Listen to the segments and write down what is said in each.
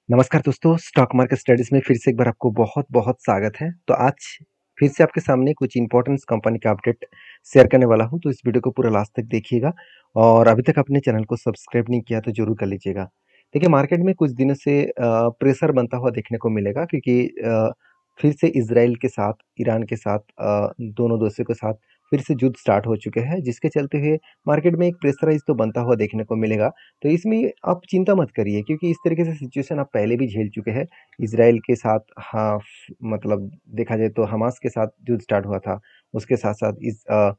नमस्कार दोस्तों, stock market studies में फिर से एक बार आपको बहुत-बहुत स्वागत है। तो आज फिर से आपके सामने कुछ इम्पोर्टेंट कंपनी का अपडेट शेयर करने वाला हूँ, तो इस वीडियो को पूरा लास्ट तक देखिएगा और अभी तक अपने चैनल को सब्सक्राइब नहीं किया तो ज़रूर कर लीजिएगा। देखिए मार्केट में कुछ दिनों से प्रेशर बनता हुआ देखने को मिलेगा क्योंकि फिर से इज़राइल के साथ, ईरान के साथ दोनों देशों के साथ फिर से युद्ध स्टार्ट हो चुके हैं, जिसके चलते हुए मार्केट में एक प्रेशराइज़ तो बनता हुआ देखने को मिलेगा। तो इसमें आप चिंता मत करिए क्योंकि इस तरीके से सिचुएशन आप पहले भी झेल चुके हैं। इज़राइल के साथ हाँ, मतलब देखा जाए तो हमास के साथ युद्ध स्टार्ट हुआ था। उसके साथ-साथ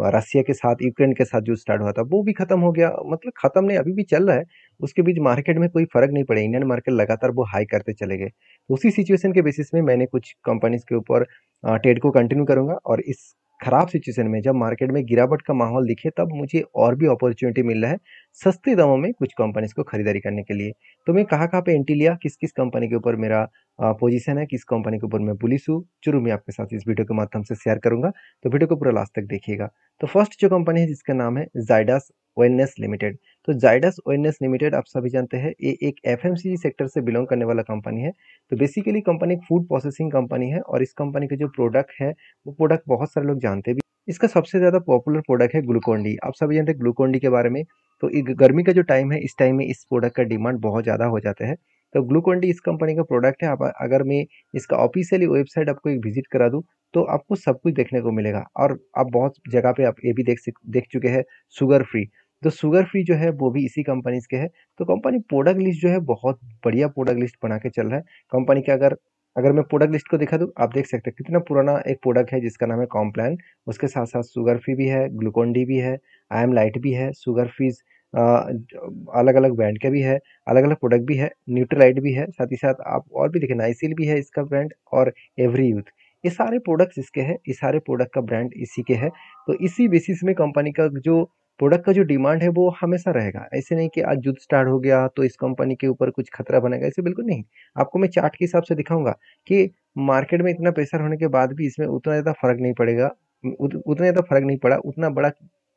रसिया के साथ, यूक्रेन के साथ युद्ध स्टार्ट हुआ था, वो भी खत्म हो गया। मतलब खत्म नहीं, अभी भी चल रहा है। उसके बीच मार्केट में कोई फ़र्क नहीं पड़ा। इंडियन मार्केट लगातार वो हाई करते चले गए। तो उसी सिचुएशन के बेसिस में मैंने कुछ कंपनीज़ के ऊपर ट्रेड को कंटिन्यू करूँगा और इस खराब सिचुएशन में जब मार्केट में गिरावट का माहौल दिखे तब मुझे और भी अपॉर्चुनिटी मिल रहा है सस्ते दामों में कुछ कंपनीज को खरीदारी करने के लिए। तो मैं कहाँ-कहाँ पे एंट्री लिया, किस-किस कंपनी के ऊपर मेरा पोजीशन है, किस कंपनी के ऊपर मैं बुलिश हूँ, ज़रूर मैं आपके साथ इस वीडियो के माध्यम से शेयर करूँगा। तो वीडियो को पूरा लास्ट तक देखिएगा। तो फर्स्ट जो कंपनी है जिसका नाम है ज़ायडस वेलनेस लिमिटेड। तो ज़ायडस वेलनेस लिमिटेड आप सभी जानते हैं ये एक एफएमसीजी सेक्टर से बिलॉन्ग करने वाला कंपनी है। तो बेसिकली कंपनी एक फूड प्रोसेसिंग कंपनी है और इस कंपनी के जो प्रोडक्ट है, वो प्रोडक्ट बहुत सारे लोग जानते भी। इसका सबसे ज़्यादा पॉपुलर प्रोडक्ट है ग्लूकोन-डी। आप सभी जानते हैं ग्लूकोन-डी के बारे में। तो गर्मी का जो टाइम है, इस टाइम में इस प्रोडक्ट का डिमांड बहुत ज़्यादा हो जाता है। तो ग्लूकोन-डी इस कंपनी का प्रोडक्ट है। आप अगर मैं इसका ऑफिशियली वेबसाइट आपको एक विजिट करा दूँ, तो आपको सब कुछ देखने को मिलेगा और आप बहुत जगह पे आप ये भी देख चुके हैं शुगर फ्री। तो शुगर फ्री जो है वो भी इसी कंपनीज़ के है। तो कंपनी प्रोडक्ट लिस्ट जो है बहुत बढ़िया प्रोडक्ट लिस्ट बना के चल रहा है। कंपनी के अगर अगर मैं प्रोडक्ट लिस्ट को दिखा दूँ, आप देख सकते हैं कितना पुराना एक प्रोडक्ट है जिसका नाम है कॉम्प्लान। उसके साथ-साथ शुगर फ्री भी है, ग्लूकोन-डी भी है, आई एम लाइट भी है, शुगर फ्रीज़ अलग-अलग ब्रांड के भी है, अलग-अलग प्रोडक्ट भी है, न्यूट्रालाइट भी है, साथ ही साथ आप और भी देखें नाइसिल भी है इसका ब्रांड और एवरी यूथ। ये सारे प्रोडक्ट्स इसके हैं, ये सारे प्रोडक्ट का ब्रांड इसी के है। तो इसी बेसिस में कंपनी का जो प्रोडक्ट का जो डिमांड है वो हमेशा रहेगा। ऐसे नहीं कि आज युद्ध स्टार्ट हो गया तो इस कंपनी के ऊपर कुछ खतरा बनेगा, ऐसे बिल्कुल नहीं। आपको मैं चार्ट के हिसाब से दिखाऊँगा कि मार्केट में इतना प्रेशर होने के बाद भी इसमें उतना ज़्यादा फ़र्क नहीं पड़ेगा। उतना ज़्यादा फ़र्क नहीं पड़ा, उतना बड़ा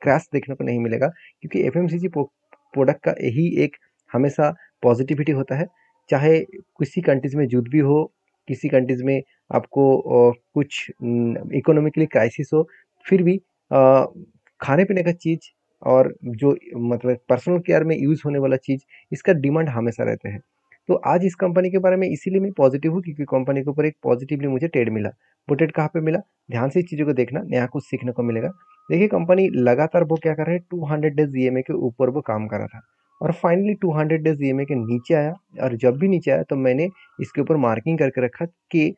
क्रैश देखने को नहीं मिलेगा क्योंकि एफएमसीजी प्रोडक्ट का यही एक हमेशा पॉजिटिविटी होता है। चाहे किसी कंट्रीज़ में युद्ध भी हो, किसी कंट्रीज़ में आपको कुछ इकोनॉमिकली क्राइसिस हो, फिर भी खाने-पीने का चीज़ और जो मतलब पर्सनल केयर में यूज़ होने वाला चीज़, इसका डिमांड हमेशा रहता है। तो आज इस कंपनी के बारे में इसीलिए मैं पॉजिटिव हूँ क्योंकि कंपनी के ऊपर एक पॉजिटिवली मुझे ट्रेड मिला। वो ट्रेड कहाँ पे मिला? ध्यान से इस चीज़ों को देखना, नया कुछ सीखने को मिलेगा। देखिए कंपनी लगातार वो क्या कर रहा है 200 डेज़ ईएमए के ऊपर वो काम कर रहा था और फाइनली 200 डेज़ ईएमए के नीचे आया और जब भी नीचे आया तो मैंने इसके ऊपर मार्किंग करके रखा कि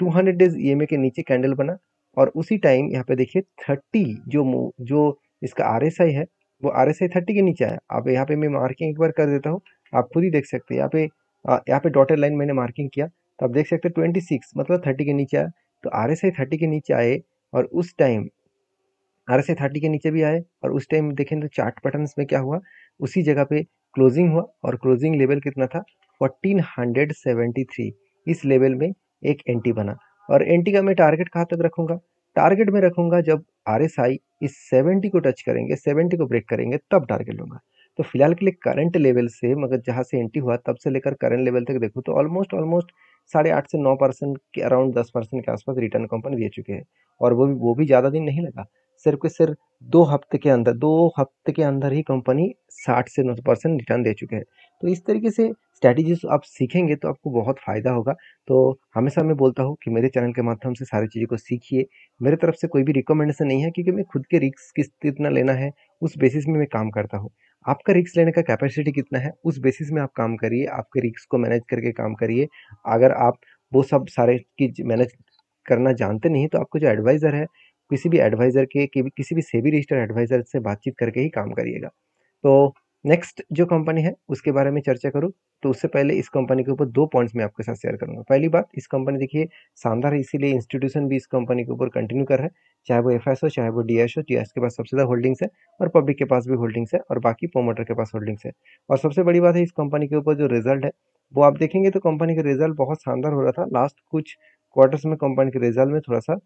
200 डेज़ ईएमए के नीचे कैंडल बना और उसी टाइम यहाँ पे देखिए 30 जो इसका आरएसआई है, वो आरएसआई 30 के नीचे आया। अब यहाँ पे मैं मार्किंग एक बार कर देता हूँ, आप खुद ही देख सकते हैं। यहाँ पे डॉटेड लाइन मैंने मार्किंग किया, तो आप देख सकते हैं 26 मतलब 30 के नीचे आया। तो आरएसआई 30 के नीचे आए और उस टाइम आरएसआई 30 के नीचे भी आए और उस टाइम देखें तो चार्ट पैटर्न्स में क्या हुआ, उसी जगह पे क्लोजिंग हुआ और क्लोजिंग लेवल कितना था 1473। इस लेवल में एक एंटी बना और एंटी का मैं टारगेट कहाँ तक रखूंगा, टारगेट में रखूंगा जब आरएसआई इस 70 को टच करेंगे, 70 को ब्रेक करेंगे तब टारगेट लूंगा। तो फिलहाल के लिए करंट लेवल से मगर जहाँ से एंटी हुआ तब से लेकर करंट लेवल तक देखो तो ऑलमोस्ट ऑलमोस्ट 8.5 से 9% के अराउंड 10% के आसपास रिटर्न कंपनी दे चुके हैं और वो भी ज़्यादा दिन नहीं लगा। सिर्फ के सिर्फ 2 हफ्ते के अंदर ही कंपनी 60 से 90% रिटर्न दे चुके हैं। तो इस तरीके से स्ट्रैटेजीज आप सीखेंगे तो आपको बहुत फ़ायदा होगा। तो हमेशा मैं बोलता हूँ कि मेरे चैनल के माध्यम से सारी चीज़ों को सीखिए। मेरे तरफ से कोई भी रिकमेंडेशन नहीं है क्योंकि मैं खुद के रिस्क कितना लेना है उस बेसिस में मैं काम करता हूँ। आपका रिस्क लेने का कैपेसिटी कितना है उस बेसिस में आप काम करिए, आपके रिस्क को मैनेज करके काम करिए। अगर आप वो सब सारे चीज़ मैनेज करना जानते नहीं तो आपको जो एडवाइज़र है किसी भी एडवाइज़र के किसी भी सेबी रजिस्टर्ड एडवाइज़र से बातचीत करके ही काम करिएगा। तो नेक्स्ट जो कंपनी है उसके बारे में चर्चा करूँ तो उससे पहले इस कंपनी के ऊपर 2 पॉइंट्स मैं आपके साथ शेयर करूँगा। पहली बात, इस कंपनी देखिए शानदार है, इसीलिए इंस्टीट्यूशन भी इस कंपनी के ऊपर कंटिन्यू कर रहा है। चाहे वो एफएस हो, चाहे वो डीएस हो, डीएस के पास सबसे ज़्यादा होल्डिंग्स है और पब्लिक के पास भी होल्डिंग्स है और बाकी प्रोमोटर के पास होल्डिंग्स है। और सबसे बड़ी बात है इस कंपनी के ऊपर जो रिजल्ट है वो आप देखेंगे तो कंपनी का रिजल्ट बहुत शानदार हो रहा था। लास्ट कुछ क्वार्टर्स में कंपनी के रिजल्ट में थोड़ा-सा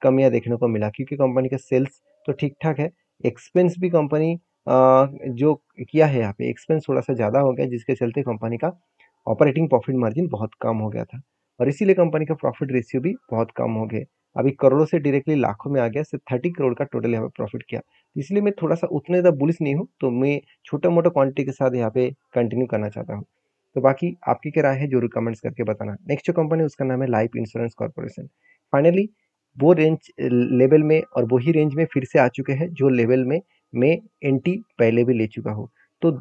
कमियाँ देखने को मिला क्योंकि कंपनी का सेल्स तो ठीक-ठाक है। एक्सपेंस भी कंपनी जो किया है यहाँ पे एक्सपेंस थोड़ा-सा ज़्यादा हो गया जिसके चलते कंपनी का ऑपरेटिंग प्रॉफिट मार्जिन बहुत कम हो गया था और इसीलिए कंपनी का प्रॉफिट रेशियो भी बहुत कम हो गया। अभी करोड़ों से डायरेक्टली लाखों में आ गया, सिर्फ 30 करोड़ का टोटल यहाँ पे प्रॉफिट किया। इसलिए मैं थोड़ा सा उतने ज़्यादा बुलिश नहीं हूँ, तो मैं छोटा मोटा क्वांटिटी के साथ यहाँ पे कंटिन्यू करना चाहता हूँ। तो बाकी आपकी क्या राय है जरूर कमेंट्स करके बताना। नेक्स्ट जो कंपनी उसका नाम है लाइफ इंश्योरेंस कॉर्पोरेशन। फाइनली वो रेंज लेवल में और वही रेंज में फिर से आ चुके हैं जो लेवल में मैं एंटी पहले भी ले चुका हूँ। तो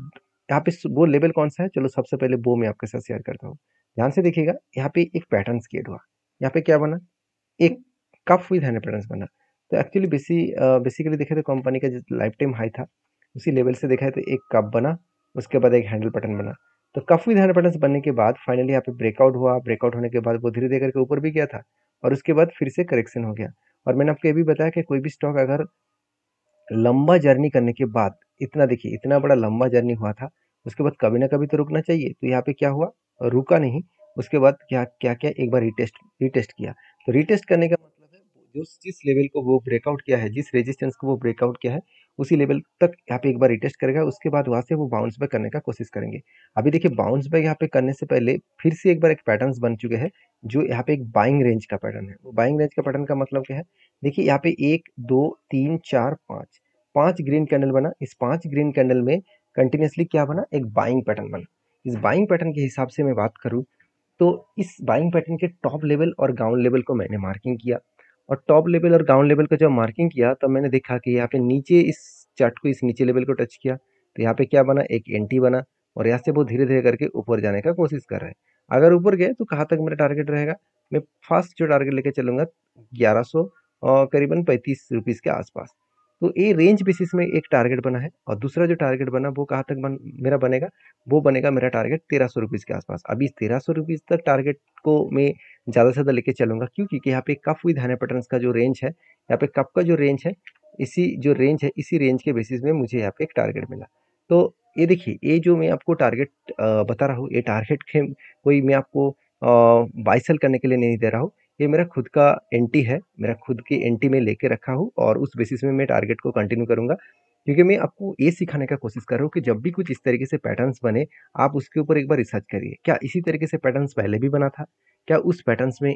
यहाँ पे वो लेवल कौन सा है, चलो सबसे पहले वो मैं आपके साथ शेयर करता हूँ। ध्यान से देखिएगा, यहाँ पे एक पैटर्न क्रिएट हुआ। यहाँ पे क्या बना, एक कप विद हैंड पैटर्न बना। तो एक्चुअली बेसिकली देखा तो कंपनी का जो लाइफ टाइम हाई था उसी लेवल से देखा है तो एक कप बना, उसके बाद एक हैंडल पैटर्न बना। तो कप विद हैंड पैटर्न बनने के बाद फाइनली यहाँ पे ब्रेकआउट हुआ। ब्रेकआउट होने के बाद वो धीरे धीरे करके ऊपर भी गया था और उसके बाद फिर से करेक्शन हो गया। और मैंने आपको ये भी बताया कि कोई भी स्टॉक अगर लंबा जर्नी करने के बाद, इतना देखिए इतना बड़ा लंबा जर्नी हुआ था, उसके बाद कभी ना कभी तो रुकना चाहिए। तो यहाँ पे क्या हुआ, रुका नहीं। उसके बाद क्या क्या क्या एक बार रीटेस्ट रीटेस्ट किया। तो रीटेस्ट करने का मतलब है जो जिस लेवल को वो ब्रेकआउट किया है, जिस रेजिस्टेंस को वो ब्रेकआउट किया है उसी लेवल तक यहाँ पे एक बार रीटेस्ट करेगा। उसके बाद वहां से वो बाउंस बैक करने का कोशिश करेंगे। अभी देखिए बाउंस बैक यहाँ पे करने से पहले फिर से एक बार एक पैटर्न बन चुके हैं जो यहाँ पे एक बाइंग रेंज का पैटर्न है। वो बाइंग रेंज का पैटर्न का मतलब क्या है, देखिए यहाँ पे 1 2 3 4 5 5 ग्रीन कैंडल बना। इस 5 ग्रीन कैंडल में कंटिन्यूसली क्या बना, एक बाइंग पैटर्न बना। इस बाइंग पैटर्न के हिसाब से मैं बात करूं तो इस बाइंग पैटर्न के टॉप लेवल और डाउन लेवल को मैंने मार्किंग किया। और टॉप लेवल और डाउन लेवल को जब मार्किंग किया तब मैंने देखा कि यहाँ पे नीचे इस चार्ट को, इस नीचे लेवल को टच किया तो यहाँ पे क्या बना, एक एंटी बना। और यहाँ से वो धीरे धीरे करके ऊपर जाने का कोशिश कर रहा है। अगर ऊपर गए तो कहाँ तक मेरा टारगेट रहेगा, मैं फर्स्ट जो टारगेट लेके चलूंगा 1100 करीबन 35 रुपीज़ के आसपास। तो ये रेंज बेसिस में एक टारगेट बना है। और दूसरा जो टारगेट बना वो कहाँ तक मेरा बनेगा, वो बनेगा मेरा टारगेट 1300 रुपीज़ के आसपास। अभी इस 1300 रुपीज़ तक टारगेट को मैं ज़्यादा से ज़्यादा लेके चलूंगा। क्यों, क्योंकि यहाँ पे कप विद हैंड पैटर्न्स का जो रेंज है, यहाँ पे कप का जो रेंज है, इसी रेंज के बेसिस में मुझे यहाँ पे एक टारगेट मिला। तो ये देखिए, ये जो मैं आपको टारगेट बता रहा हूँ, ये टारगेट के कोई मैं आपको बाई सेल करने के लिए नहीं दे रहा हूँ। ये मेरा खुद का एंटी है, मेरा खुद की एंटी में लेके रखा हूँ और उस बेसिस में मैं टारगेट को कंटिन्यू करूंगा। क्योंकि मैं आपको ये सिखाने का कोशिश कर रहा हूँ कि जब भी कुछ इस तरीके से पैटर्न्स बने, आप उसके ऊपर एक बार रिसर्च करिए। क्या इसी तरीके से पैटर्न्स पहले भी बना था, क्या उस पैटर्न्स में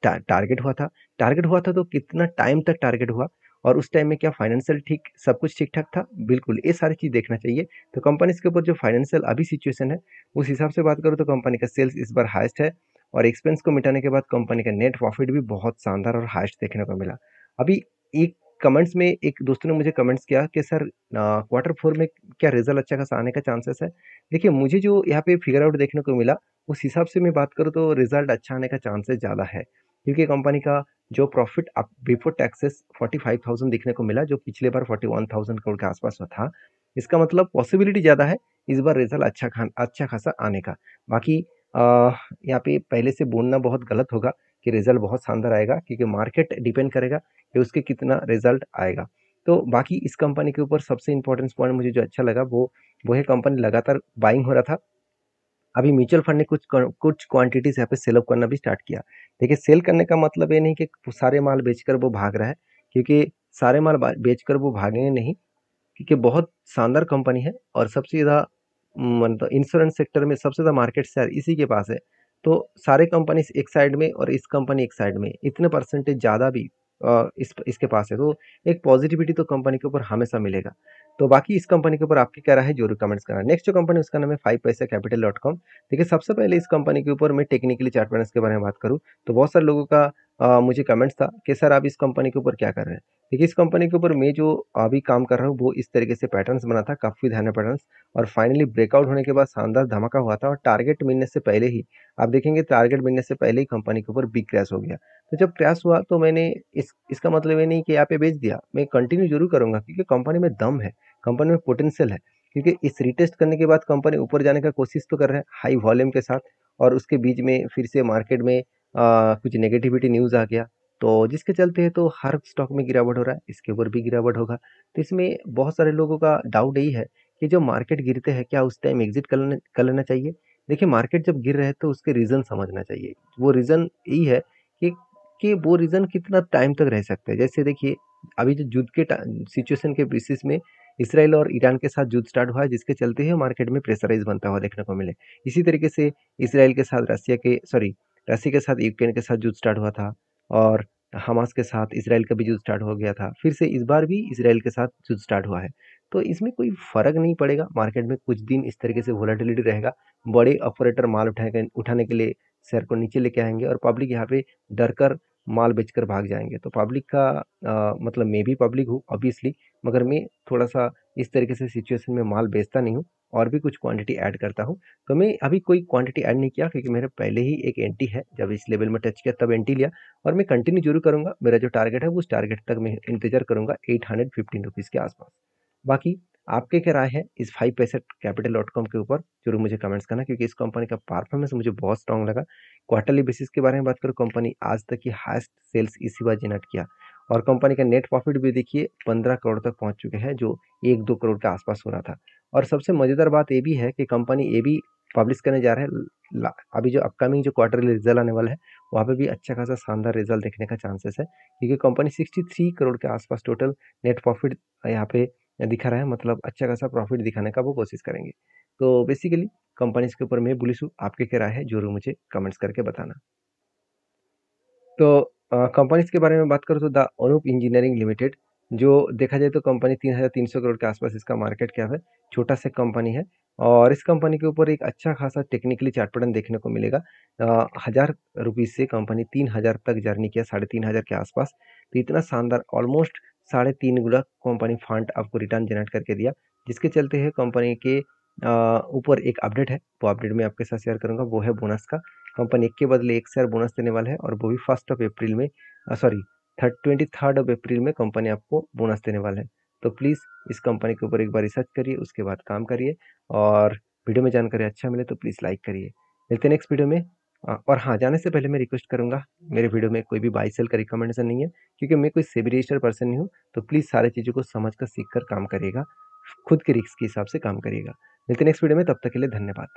टारगेट हुआ था, टारगेट हुआ था तो कितना टाइम तक टारगेट हुआ, और उस टाइम में क्या फाइनेंशियल ठीक सब कुछ ठीक ठाक था। बिल्कुल ये सारी चीज़ देखना चाहिए। तो कंपनी के ऊपर जो फाइनेंशियल अभी सिचुएशन है उस हिसाब से बात करूँ तो कंपनी का सेल्स इस बार हाईएस्ट है और एक्सपेंस को मिटाने के बाद कंपनी का नेट प्रॉफिट भी बहुत शानदार और हाईएस्ट देखने को मिला। अभी एक कमेंट्स में एक दोस्तों ने मुझे कमेंट्स किया कि सर Q4 में क्या रिजल्ट अच्छा खासा आने का चांसेस है। देखिए मुझे जो यहाँ पे फिगर आउट देखने को मिला उस हिसाब से मैं बात करूँ तो रिजल्ट अच्छा आने का चांसेस ज़्यादा है। क्योंकि कंपनी का जो प्रॉफिट अब बिफोर टैक्सेस 45,000 देखने को मिला, जो पिछले बार 41,000 करोड़ के आसपास था। इसका मतलब पॉसिबिलिटी ज़्यादा है इस बार रिजल्ट अच्छा खासा आने का। बाकी यहाँ पे पहले से बोलना बहुत गलत होगा कि रिजल्ट बहुत शानदार आएगा, क्योंकि मार्केट डिपेंड करेगा कि उसके कितना रिजल्ट आएगा। तो बाकी इस कंपनी के ऊपर सबसे इंपॉर्टेंट पॉइंट मुझे जो अच्छा लगा वो है कंपनी लगातार बाइंग हो रहा था। अभी म्यूचुअल फंड ने कुछ क्वांटिटीज यहाँ पे सेल अप करना भी स्टार्ट किया। देखिए सेल करने का मतलब ये नहीं कि सारे माल बेचकर वो भाग रहा है, क्योंकि सारे माल बेचकर वो भागेंगे नहीं। क्योंकि बहुत शानदार कंपनी है और सबसे ज़्यादा मतलब इंश्योरेंस सेक्टर में सबसे ज़्यादा मार्केट शेयर इसी के पास है। तो सारे कंपनी एक साइड में और इस कंपनी एक साइड में, इतने परसेंटेज ज़्यादा भी इसके पास है। तो एक पॉजिटिविटी तो कंपनी के ऊपर हमेशा मिलेगा। तो बाकी इस कंपनी के ऊपर आपकी क्या राय है जरूर कमेंट्स करना। नेक्स्ट जो कंपनी उसका नाम है 5paisa capital.com। देखिए सबसे पहले इस कंपनी के ऊपर मैं टेक्निकली चार्ट पैटर्न्स के बारे में बात करूँ तो बहुत सारे लोगों का मुझे कमेंट्स था कि सर आप इस कंपनी के ऊपर क्या कर रहे हैं। देखिए इस कंपनी के ऊपर मैं जो अभी काम कर रहा हूँ वो इस तरीके से पैटर्न्स बना था, काफ़ी ध्यान पैटर्न्स, और फाइनली ब्रेकआउट होने के बाद शानदार धमाका हुआ था। और टारगेट मिलने से पहले ही आप देखेंगे, टारगेट मिलने से पहले ही कंपनी के ऊपर बिग क्रैश हो गया। तो जब क्रैश हुआ तो मैंने इसका मतलब ये नहीं कि यहाँ पे बेच दिया, मैं कंटिन्यू जरूर करूंगा क्योंकि कंपनी में दम है, कंपनी में पोटेंशियल है। क्योंकि इस रिटेस्ट करने के बाद कंपनी ऊपर जाने का कोशिश तो कर रहा है हाई वॉल्यूम के साथ, और उसके बीच में फिर से मार्केट में कुछ नेगेटिविटी न्यूज़ आ गया, तो जिसके चलते तो हर स्टॉक में गिरावट हो रहा है, इसके ऊपर भी गिरावट होगा। तो इसमें बहुत सारे लोगों का डाउट यही है कि जो मार्केट गिरते हैं क्या उस टाइम एग्जिट कर लेना चाहिए। देखिए मार्केट जब गिर रहे हैं तो उसके रीज़न समझना चाहिए। वो रीज़न यही है कि वो रीज़न कितना टाइम तक रह सकते हैं। जैसे देखिए अभी जो युद्ध के सिचुएशन के बेसिस में इसराइल और ईरान के साथ युद्ध स्टार्ट हुआ है, जिसके चलते ही मार्केट में प्रेशराइज बनता हुआ देखने को मिले। इसी तरीके से इसराइल के साथ रसिया के साथ यूक्रेन के साथ युद्ध स्टार्ट हुआ था, और हमास के साथ इसराइल का भी युद्ध स्टार्ट हो गया था। फिर से इस बार भी इसराइल के साथ युद्ध स्टार्ट हुआ है। तो इसमें कोई फ़र्क नहीं पड़ेगा, मार्केट में कुछ दिन इस तरीके से वोलेटिलिटी रहेगा। बड़े ऑपरेटर माल उठाने के लिए शेयर को नीचे लेके आएंगे, और पब्लिक यहाँ पे डर कर माल बेचकर भाग जाएंगे। तो पब्लिक का मतलब मैं भी पब्लिक हूँ ऑब्वियसली, मगर मैं थोड़ा सा इस तरीके से सिचुएशन में माल बेचता नहीं हूँ, और भी कुछ क्वांटिटी ऐड करता हूँ। तो मैं अभी कोई क्वांटिटी ऐड नहीं किया, क्योंकि मेरे पहले ही एक एंट्री है, जब इस लेवल में टच किया तब एंट्री लिया, और मैं कंटिन्यू जरूर करूंगा। मेरा जो टारगेट है उस टारगेट तक मैं इंतजार करूंगा 815 रुपीज़ के आसपास। बाकी आपके क्या राय है इस 5paisa capital.com के ऊपर, जरूर मुझे कमेंट्स करना, क्योंकि इस कंपनी का परफॉर्मेंस मुझे बहुत स्ट्रांग लगा। क्वार्टरली बेसिस के बारे में बात करूँ, कंपनी आज तक की हाईएस्ट सेल्स इसी बार जनरेट किया, और कंपनी का नेट प्रॉफिट भी देखिए 15 करोड़ तक पहुंच चुके हैं, जो 1-2 करोड़ के आसपास हो रहा था। और सबसे मजेदार बात ये भी है कि कंपनी ये भी पब्लिश करने जा रहे हैं अभी जो अपकमिंग जो क्वार्टरली रिजल्ट आने वाला है, वहाँ पे भी अच्छा खासा शानदार रिजल्ट देखने का चांसेस है, क्योंकि कंपनी 63 करोड़ के आसपास टोटल नेट प्रॉफिट यहाँ पे दिखा रहा है। मतलब अच्छा खासा प्रॉफिट दिखाने का वो कोशिश करेंगे। तो बेसिकली कंपनीज के ऊपर मैं बुलिश हूँ। आपके क्या राय है जरूर मुझे कमेंट्स करके बताना। तो कंपनीज के बारे में बात करूँ तो द अनूप इंजीनियरिंग लिमिटेड, जो देखा जाए तो कंपनी 3,300 करोड़ के आसपास इसका मार्केट कैप है। छोटा सा कंपनी है, और इस कंपनी के ऊपर एक अच्छा खासा टेक्निकली चार्ट पैटर्न देखने को मिलेगा। 1000 रुपीज़ से कंपनी 3000 तक जर्नी किया, 3500 के आसपास। तो इतना शानदार, ऑलमोस्ट 3.5 गुना कंपनी फंड आपको रिटर्न जनरेट करके दिया, जिसके चलते है कंपनी के ऊपर एक अपडेट है, वो अपडेट मैं आपके साथ शेयर करूंगा। वो है बोनस का। कंपनी 1 के बदले 1 शेयर बोनस देने वाला है, और वो भी 23rd of अप्रैल में कंपनी आपको बोनस देने वाला है। तो प्लीज़ इस कंपनी के ऊपर एक बार रिसर्च करिए, उसके बाद काम करिए, और वीडियो में जानकारी अच्छा मिले तो प्लीज़ लाइक करिए। मिलते हैं नेक्स्ट वीडियो में। और हाँ, जाने से पहले मैं रिक्वेस्ट करूंगा, मेरे वीडियो में कोई भी बाई सेल का रिकमेंडेशन नहीं है, क्योंकि मैं कोई सेबी रजिस्टर्ड पर्सन नहीं हूँ। तो प्लीज़ सारी चीज़ों को समझ कर सीख कर काम करिएगा, खुद के रिस्क के हिसाब से काम करिएगा। मिलते हैं नेक्स्ट वीडियो में, तब तक के लिए धन्यवाद।